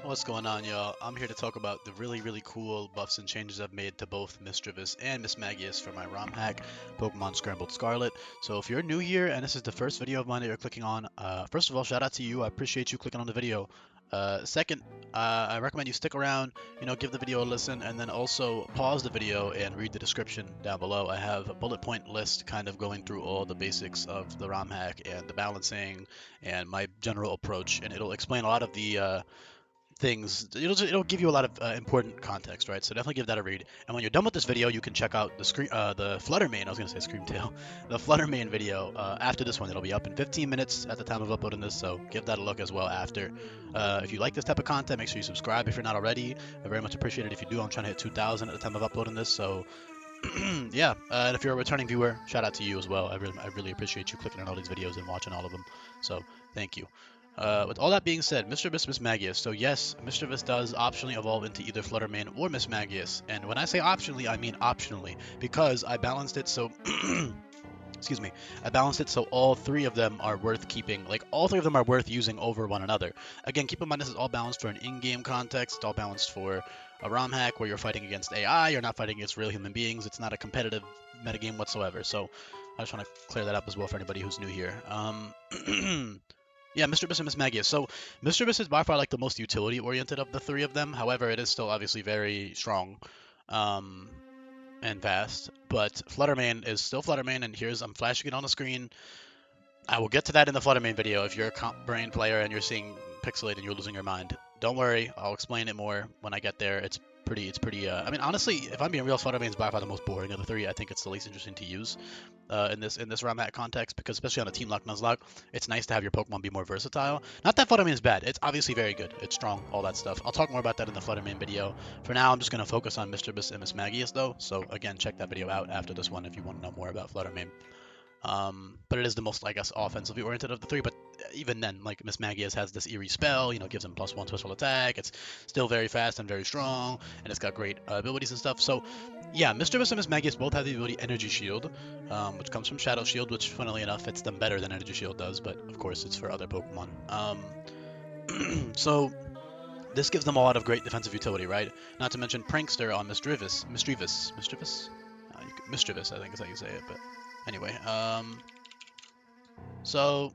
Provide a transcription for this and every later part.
What's going on, y'all? I'm here to talk about the really cool buffs and changes I've made to both Misdreavus and Mismagius for my ROM hack, Pokemon Scrambled Scarlet. So if you're new here and this is the first video of mine that you're clicking on, first of all, shout out to you. I appreciate you clicking on the video. Second, I recommend you stick around, give the video a listen, and then also pause the video and read the description down below. I have a bullet point list kind of going through all the basics of the ROM hack and the balancing and my general approach, and it'll explain a lot of the things. It'll give you a lot of important context, right? So definitely give that a read. And when you're done with this video, you can check out the Flutter main. I was gonna say Screamtail, the Flutter main video after this one. It'll be up in 15 minutes at the time of uploading this, so give that a look as well after. If you like this type of content, make sure you subscribe if you're not already. I very much appreciate it if you do. I'm trying to hit 2,000 at the time of uploading this, so yeah. And if you're a returning viewer, shout out to you as well. I really appreciate you clicking on all these videos and watching all of them. So thank you. With all that being said, Misdreavus, Mismagius. So yes, Misdreavus does optionally evolve into either Fluttermane or Mismagius. And when I say optionally, I mean optionally, because I balanced it so excuse me, I balanced it so all three of them are worth keeping. Like, all three of them are worth using over one another. Again, keep in mind this is all balanced for an in-game context. It's all balanced for a ROM hack where you're fighting against AI. You're not fighting against real human beings. It's not a competitive metagame whatsoever. So I just want to clear that up as well for anybody who's new here. Yeah, Misdreavus and Mismagius. So Misdreavus is by far like the most utility-oriented of the three of them. However, it is still obviously very strong. And fast, but Fluttermane is still Fluttermane, and I'm flashing it on the screen. I will get to that in the Fluttermane video. If you're a comp brain player and you're seeing pixelated and you're losing your mind, don't worry, I'll explain it more when I get there. It's pretty, I mean, honestly, if I'm being real, Fluttermane is by far the most boring of the three. I think it's the least interesting to use in this ROM hack context, because especially on a Teamlocked Nuzlocke, it's nice to have your Pokemon be more versatile. Not that Fluttermane is bad. It's obviously very good. It's strong, all that stuff. I'll talk more about that in the Fluttermane video. For now, I'm just going to focus on Misdreavus and Mismagius, though. So again, check that video out after this one if you want to know more about Fluttermane. But it is the most, I guess, offensively oriented of the three. But even then, like, Mismagius has this eerie spell, gives him +1 special attack. It's still very fast and very strong, and it's got great abilities and stuff. So, yeah, Misdreavus and Mismagius both have the ability Energy Shield, which comes from Shadow Shield, which, funnily enough, fits them better than Energy Shield does. But of course, it's for other Pokemon. So this gives them a lot of great defensive utility, right? Not to mention Prankster on Misdreavus. Misdreavus, I think is how you say it, but. Anyway, so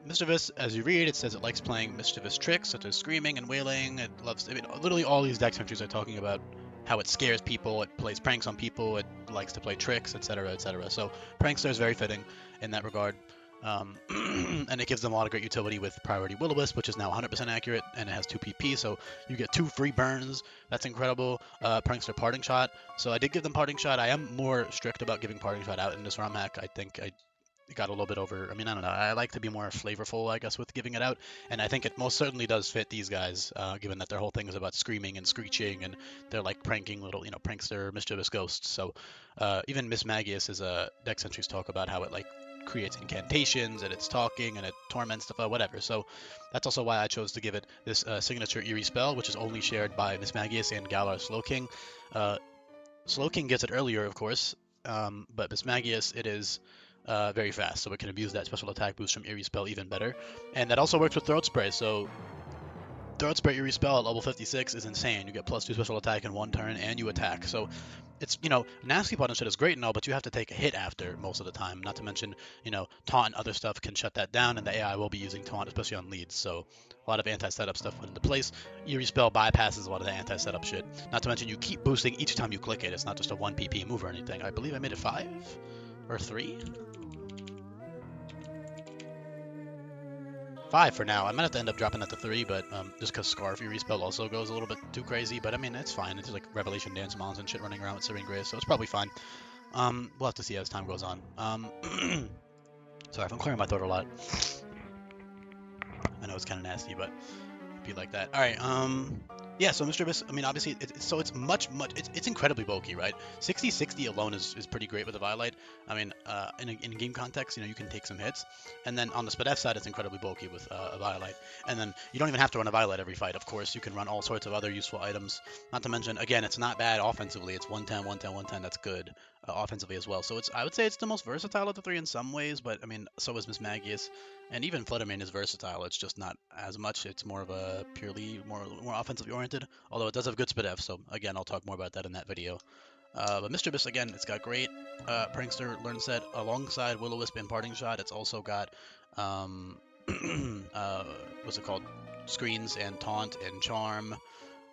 Misdreavus, as you read, it says it likes playing mischievous tricks such as screaming and wailing. It loves, I mean, literally all these dex entries are talking about how it scares people, it plays pranks on people, it likes to play tricks, etc., etc. So Prankster is very fitting in that regard. And it gives them a lot of great utility with Priority Will-O-Wisp, which is now 100% accurate, and it has 2 PP, so you get 2 free burns. That's incredible. Prankster Parting Shot. So I did give them Parting Shot. I am more strict about giving Parting Shot out in this ROM hack. I think I got a little bit over. I mean, I don't know. I like to be more flavorful, I guess, with giving it out, and I think it most certainly does fit these guys, given that their whole thing is about screaming and screeching, and they're like pranking little, prankster, mischievous ghosts. So even Mismagius is a dex entries talk about how it like creates incantations and it's talking and it torments stuff, whatever. So that's also why I chose to give it this signature eerie spell, which is only shared by Mismagius and Galar Slowking. Slowking gets it earlier, of course, but Mismagius, it is very fast, so it can abuse that special attack boost from Eerie Spell even better. And that also works with Throat Spray, so Throat Spray Eerie Spell at level 56 is insane. You get +2 special attack in 1 turn, and you attack. So it's, Nasty Pot and shit is great and all, but you have to take a hit after most of the time. Not to mention, Taunt and other stuff can shut that down, and the AI will be using Taunt, especially on leads. So a lot of anti-setup stuff went into place. Eerie Spell bypasses a lot of the anti-setup shit. Not to mention, you keep boosting each time you click it. It's not just a 1 PP move or anything. I believe I made it 5 or 3. 5 for now. I might have to end up dropping that to 3, but just because Scarf Eerie Spell also goes a little bit too crazy. But I mean, it's fine. It's just like Revelation Dance Mons and shit running around with Serene Grace, so it's probably fine. We'll have to see as time goes on. Sorry if I'm clearing my throat a lot. I know it's kind of nasty, but be like that. All right. Yeah. So Misdreavus, I mean, obviously, it's incredibly bulky, right? 60/60 alone is pretty great with a Violite. I mean, in game context, you know, you can take some hits. And then on the Spadef side, it's incredibly bulky with a Violite. And then you don't even have to run a Violite every fight, of course. You can run all sorts of other useful items. Not to mention, again, it's not bad offensively. It's 110, 110, 110. That's good offensively as well. So I would say it's the most versatile of the three in some ways, but I mean, so is Mismagius. And even Fluttermane is versatile. It's just not as much. It's more of a purely more offensively oriented. Although it does have good Spadef. So again, I'll talk more about that in that video. But Misdreavus, again, it's got great Prankster Learn Set alongside Will-O-Wisp and Parting Shot. It's also got, what's it called? Screens and Taunt and Charm.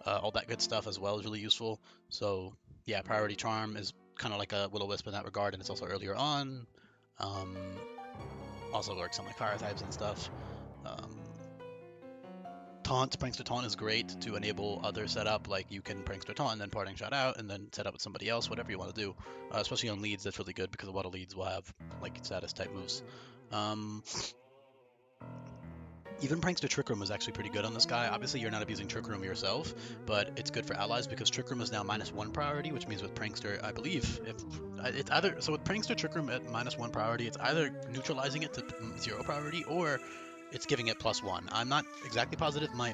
All that good stuff as well is really useful. So, yeah, Priority Charm is kind of like a Will-O-Wisp in that regard, and it's also earlier on. Also works on like fire types and stuff. Taunt, Prankster Taunt is great to enable other setup, like you can Prankster Taunt and then Parting Shot out and then set up with somebody else, whatever you want to do. Especially on leads, that's really good because a lot of leads will have like status type moves. Even Prankster Trick Room is actually pretty good on this guy. Obviously, you're not abusing Trick Room yourself, but it's good for allies because Trick Room is now -1 priority, which means with Prankster, I believe, if it's either so with Prankster Trick Room at -1 priority, it's either neutralizing it to 0 priority or it's giving it +1. I'm not exactly positive. My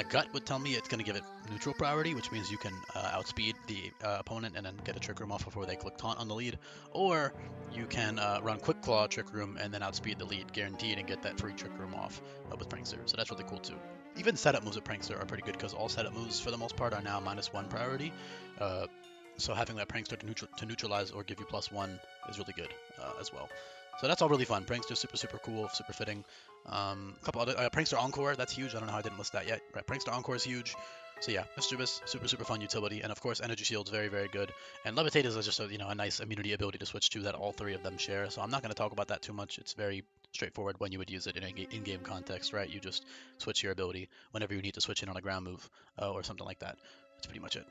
gut would tell me it's going to give it neutral priority, which means you can outspeed the opponent and then get a Trick Room off before they click Taunt on the lead, or you can run Quick Claw Trick Room and then outspeed the lead, guaranteed, and get that free Trick Room off with Prankster. So that's really cool too. Even setup moves with Prankster are pretty good because all setup moves for the most part are now -1 priority. So having that Prankster to neutralize or give you +1 is really good as well. So that's all really fun. Prankster super cool, super fitting. A couple other Prankster Encore, that's huge. I don't know how I didn't list that yet. Right, Prankster Encore is huge. So yeah, Misdreavus, super fun utility, and of course Energy Shield's very good. And Levitate is just a nice immunity ability to switch to that all three of them share. So I'm not going to talk about that too much. It's very straightforward when you would use it in an in-game context, right? You just switch your ability whenever you need to switch in on a ground move or something like that. That's pretty much it.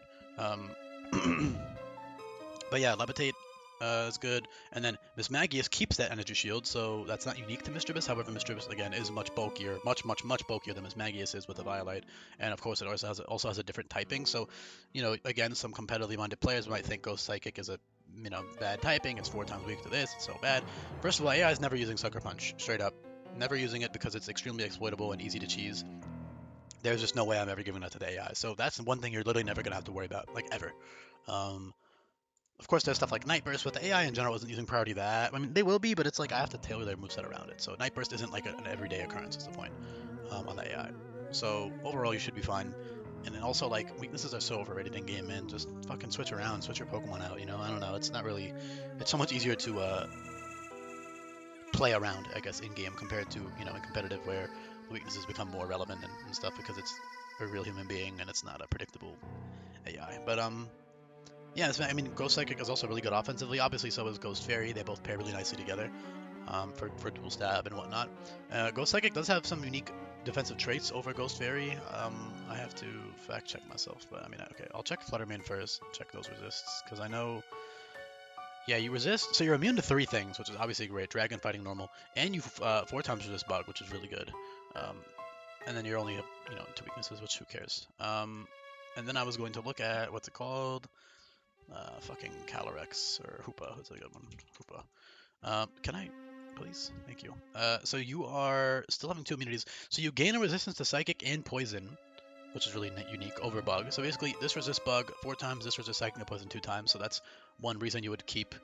But yeah, Levitate is good. And then Mismagius keeps that energy shield, so that's not unique to Misdreavus. However, Misdreavus, again, is much bulkier, much bulkier than Mismagius is with the Violite. And of course, it also has a different typing. So, again, some competitively minded players might think Ghost Psychic is a bad typing. It's 4 times weak to this. It's so bad. First of all, AI is never using Sucker Punch, straight up. Never using it because it's extremely exploitable and easy to cheese. There's just no way I'm ever giving that to the AI. So that's one thing you're literally never going to have to worry about, like, ever. Of course, there's stuff like Night Burst, but the AI in general isn't using priority that. I mean, they will be, but it's like I have to tailor their moveset around it. So Night Burst isn't like an everyday occurrence, is the point on the AI. So overall, you should be fine. And then also, like, weaknesses are so overrated in game, man. Just fucking switch around, switch your Pokemon out, I don't know. It's not really... It's so much easier to play around, I guess, in game compared to, in competitive where weaknesses become more relevant and stuff because it's a real human being and it's not a predictable AI. But, yeah, I mean, Ghost Psychic is also really good offensively. Obviously, so is Ghost Fairy. They both pair really nicely together for dual stab and whatnot. Ghost Psychic does have some unique defensive traits over Ghost Fairy. I have to fact check myself, but I mean, okay, I'll check Fluttermane first, check those resists, because I know, yeah, you resist, so you're immune to 3 things, which is obviously great. Dragon, Fighting, Normal, and you 4 times resist Bug, which is really good. And then you're only, 2 weaknesses, which who cares? And then I was going to look at, what's it called? Fucking Calyrex or Hoopa. That's a good one. Hoopa. Can I, please? Thank you. So you are still having 2 immunities. So you gain a resistance to Psychic and Poison, which is really unique over Bug. So basically, this resists Bug 4 times, this resists Psychic and Poison 2 times. So that's one reason you would keep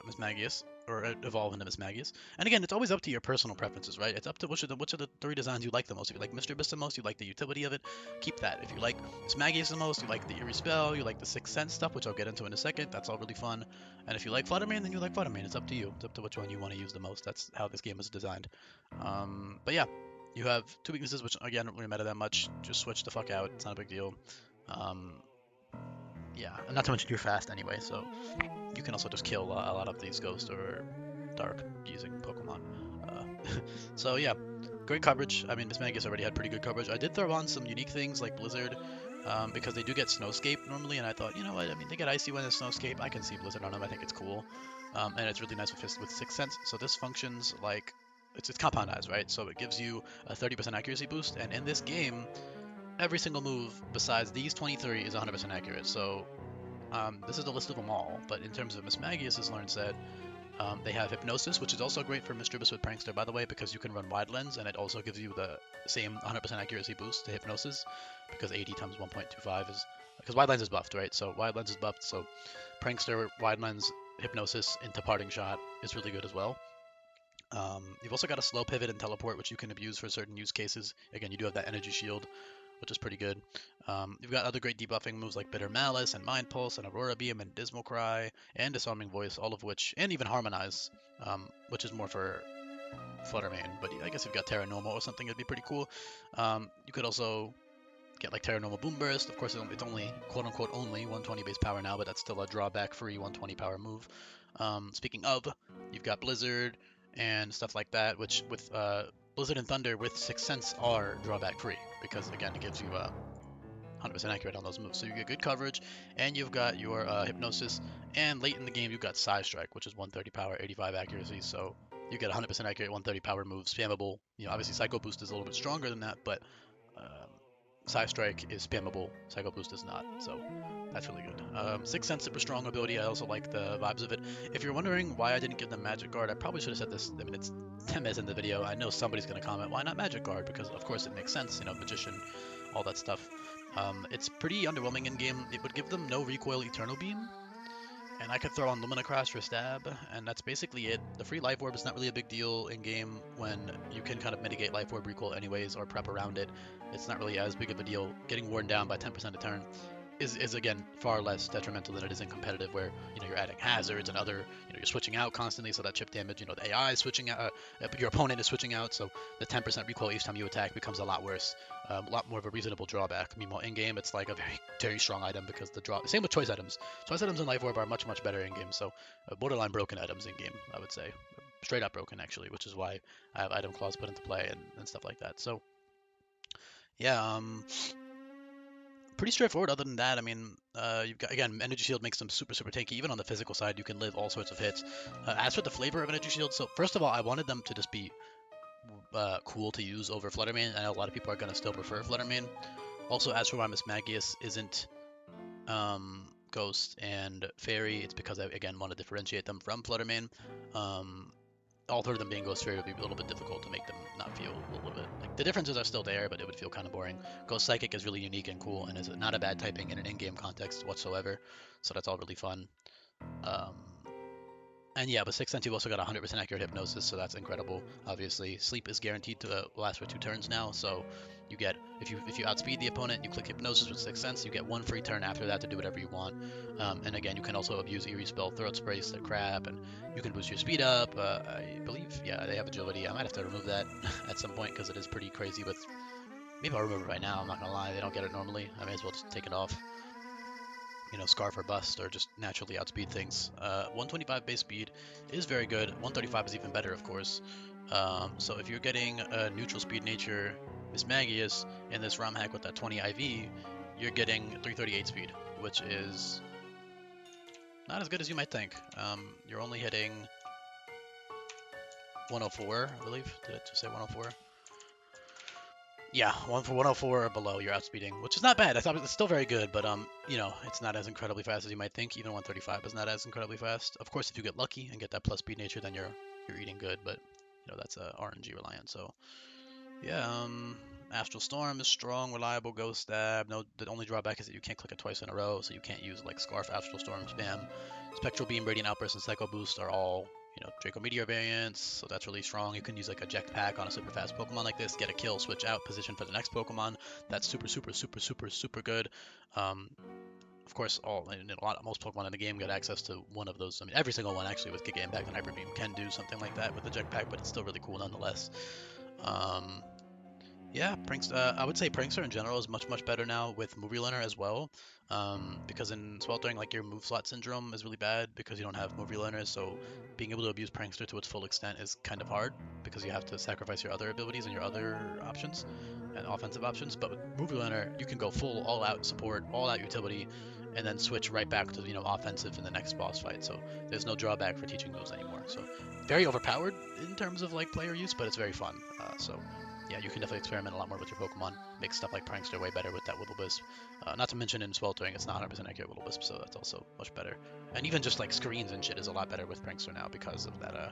Mismagius, or evolve into Mismagius. And again, it's always up to your personal preferences, right? It's up to which of the 3 designs you like the most. If you like Misdreavus the most, you like the utility of it, keep that. If you like Mismagius the most, you like the Eerie Spell, you like the Sixth Sense stuff, which I'll get into in a second. That's all really fun. And if you like Fluttermane, then you like Fluttermane. It's up to you. It's up to which one you want to use the most. That's how this game is designed. But yeah, you have 2 weaknesses, which again don't really matter that much. Just switch the fuck out. It's not a big deal. Yeah, and not to mention you're fast anyway, so you can also just kill a lot of these Ghost or Dark using Pokemon. So yeah, great coverage. I mean, Mismagius already had pretty good coverage. I did throw on some unique things like Blizzard, because they do get Snowscape normally, and I thought, you know what, I mean, they get Icy when it's Snowscape. I can see Blizzard on them. I think it's cool. And it's really nice with Sixth Sense. So this functions like, it's Compound Eyes, right? So it gives you a 30% accuracy boost, and in this game, every single move besides these 23 is 100% accurate. So This is the list of them all, but in terms of Mismagius, as Lauren said, they have Hypnosis, which is also great for Misdreavus with Prankster, by the way, because you can run Wide Lens, and it also gives you the same 100% accuracy boost to Hypnosis, because 80 times 1.25 is... Because Wide Lens is buffed, right? So Wide Lens is buffed, so Prankster, Wide Lens, Hypnosis into Parting Shot is really good as well. You've also got a Slow Pivot and Teleport, which you can abuse for certain use cases. Again, you do have that Energy Shield, which is pretty good. You've got other great debuffing moves like Bitter Malice and Mind Pulse and Aurora Beam and Dismal Cry and Disarming Voice, all of which, and even Harmonize, which is more for Fluttermane, but I guess if you've got Terra Normal or something, it'd be pretty cool. You could also get like Terra Normal Boom Burst. Of course, it's only, quote-unquote, only 120 base power now, but that's still a drawback-free 120 power move. Speaking of, you've got Blizzard and stuff like that, which with Blizzard and Thunder with Sixth Sense are drawback-free, because again, it gives you 100% accurate on those moves. So you get good coverage, and you've got your Hypnosis, and late in the game, you've got Side Strike, which is 130 power, 85 accuracy, so you get 100% accurate 130 power move, spammable. You know, obviously Psycho Boost is a little bit stronger than that, but Side Strike is spammable, Psycho Boost is not, so that's really good. Sixth Sense, super strong ability. I also like the vibes of it. If you're wondering why I didn't give them Magic Guard, I probably should have said this. I mean, it's 10 minutes in the video. I know somebody's going to comment, why not Magic Guard? Because, of course, it makes sense, you know, Magician, all that stuff. It's pretty underwhelming in-game. It would give them no recoil Eternal Beam, and I could throw on Lumina Crash for stab, and that's basically it. The free Life Orb is not really a big deal in-game when you can kind of mitigate Life Orb recoil anyways, or prep around it. It's not really as big of a deal. Getting worn down by 10% a turn is again far less detrimental than it is in competitive, where you know you're adding hazards and other, you know, you're switching out constantly, so that chip damage, you know, the AI is switching out, your opponent is switching out, so the 10% recoil each time you attack becomes a lot worse, a lot more of a reasonable drawback. Meanwhile, in game it's like a very strong item, because the draw. Same with choice items. Choice items in Life Orb are much better in game, so borderline broken items in game, I would say, straight up broken actually, which is why I have item clause put into play and stuff like that. So yeah, pretty straightforward. Other than that, I mean, you've got, again, Energy Shield makes them super tanky. Even on the physical side, you can live all sorts of hits. As for the flavor of Energy Shield, so first of all, I wanted them to just be cool to use over Fluttermane. I know a lot of people are going to still prefer Fluttermane. Also, as for why Mismagius isn't Ghost and Fairy, it's because I, again, want to differentiate them from Fluttermane. All three of them being Ghost Fairy would be a little bit difficult to make them not feel a little bit like the differences are still there, but it would feel kind of boring. Ghost Psychic is really unique and cool, and is not a bad typing in an in-game context whatsoever, so that's all really fun. And yeah, with Sixth Sense, you've also got 100% accurate Hypnosis, so that's incredible. Obviously, Sleep is guaranteed to last for 2 turns now, so you get, if you outspeed the opponent, you click Hypnosis with Sixth Sense, you get 1 free turn after that to do whatever you want. And again, you can also abuse Eerie Spell, Throat Sprays to crap, and you can boost your speed up. I believe, yeah, they have agility. I might have to remove that at some point, because it is pretty crazy with... Maybe I'll remove it right now, I'm not gonna lie, they don't get it normally. I may as well just take it off. You know, Scarf or Bust, or just naturally outspeed things. 125 base speed is very good. 135 is even better, of course. So if you're getting a neutral speed nature Mismagius in this ROM hack with that 20 IV, you're getting 338 speed, which is not as good as you might think. You're only hitting 104, I believe. Did it just say 104? Yeah, 104 or below, you're outspeeding, which is not bad. I thought it's still very good, but you know, it's not as incredibly fast as you might think. Even 135 is not as incredibly fast. Of course, if you get lucky and get that plus speed nature, then you're eating good. But you know, that's RNG reliant. So yeah, Astral Storm is strong, reliable, Ghost Stab. No, the only drawback is that you can't click it twice in a row, so you can't use like Scarf, Astral Storm, Spam. Spectral Beam, Radiant Outburst, and Psycho Boost are all, you know, Draco Meteor variants, so that's really strong. You can use like Eject Pack on a super fast Pokemon like this, get a kill, switch out, position for the next Pokemon. That's super good. Of course, most Pokemon in the game get access to one of those. I mean, every single one actually with Giga Impact and Hyper Beam can do something like that with Eject Pack, but it's still really cool nonetheless. Yeah, I would say Prankster in general is much better now with Movie Learner as well, because in Sweltering, like, your move slot syndrome is really bad because you don't have Movie Learner, so being able to abuse Prankster to its full extent is kind of hard because you have to sacrifice your other abilities and your other options and offensive options. But with Movie Learner, you can go full all-out support, all-out utility, and then switch right back to, you know, offensive in the next boss fight. So there's no drawback for teaching those anymore. So very overpowered in terms of like player use, but it's very fun. So yeah, you can definitely experiment a lot more with your Pokemon. Make stuff like Prankster way better with that Will-O-Wisp. Not to mention in Sweltering, it's not 100% accurate Will-O-Wisp, so that's also much better. And even just like screens and shit is a lot better with Prankster now because of that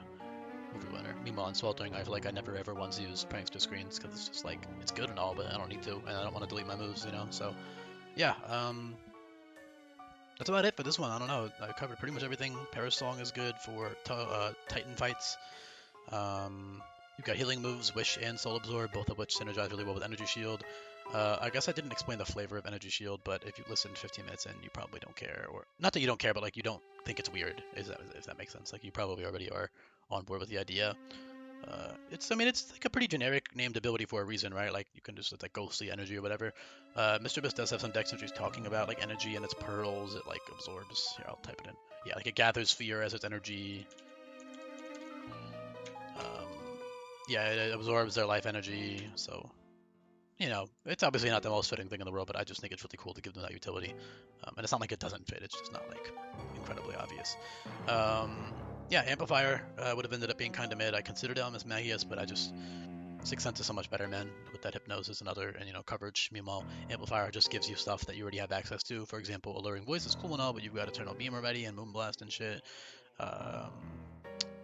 Movie Winner. Meanwhile, in Sweltering, I feel like I never ever once used Prankster screens because it's just like, it's good and all, but I don't need to, and I don't want to delete my moves, you know? So, yeah, that's about it for this one. I don't know. I covered pretty much everything. Parasong is good for Titan fights. You've got healing moves, Wish and Soul Absorb, both of which synergize really well with Energy Shield. I guess I didn't explain the flavor of Energy Shield, but if you listen 15 minutes in, you probably don't care, or not that you don't care, but like you don't think it's weird. If that makes sense? Like you probably already are on board with the idea. I mean, it's like a pretty generic named ability for a reason, right? Like you can just like ghostly energy or whatever. Misdreavus does have some dex entries talking about like energy and its pearls. It like absorbs. Here, I'll type it in. Yeah, like it gathers fear as its energy. Um, yeah, it absorbs their life energy. So, you know, it's obviously not the most fitting thing in the world, but I just think it's really cool to give them that utility. And it's not like it doesn't fit. It's just not like incredibly obvious. Yeah, Amplifier would have ended up being kind of mid. I considered it on Mismagius, but I just Sixth Sense is so much better, man, with that Hypnosis and other, and you know, coverage. Meanwhile, Amplifier just gives you stuff that you already have access to. For example, Alluring Voice is cool and all, but you've got Eternal Beam already and Moonblast and shit. Um,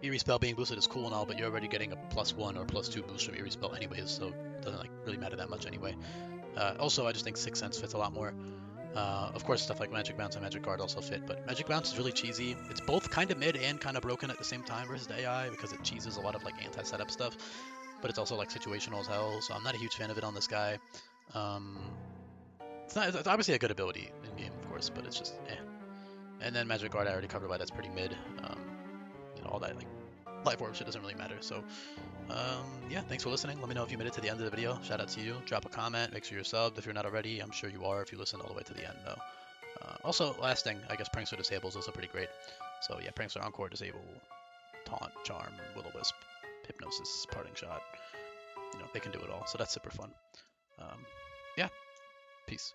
Eerie Spell being boosted is cool and all, but you're already getting a +1 or +2 boost from Eerie Spell anyways, so it doesn't like really matter that much anyway. Also, I just think Sixth Sense fits a lot more. Of course, stuff like Magic Bounce and Magic Guard also fit, but Magic Bounce is really cheesy. It's both kind of mid and kind of broken at the same time versus the AI because it cheeses a lot of like anti-setup stuff, but it's also like situational as hell. So I'm not a huge fan of it on this guy. Um, it's obviously a good ability in game, of course, but it's just eh. And then Magic Guard I already covered why that's pretty mid. You know, all that like life orb shit doesn't really matter. So yeah, thanks for listening. Let me know if you made it to the end of the video. Shout out to you. Drop a comment. Make sure you're subbed if you're not already. I'm sure you are if you listened all the way to the end, though. Also, last thing, I guess Prankster Disable is also pretty great. So yeah, Prankster Encore Disable, Taunt, Charm, Will-O-Wisp, Hypnosis, Parting Shot. You know, they can do it all. So that's super fun. Yeah, peace.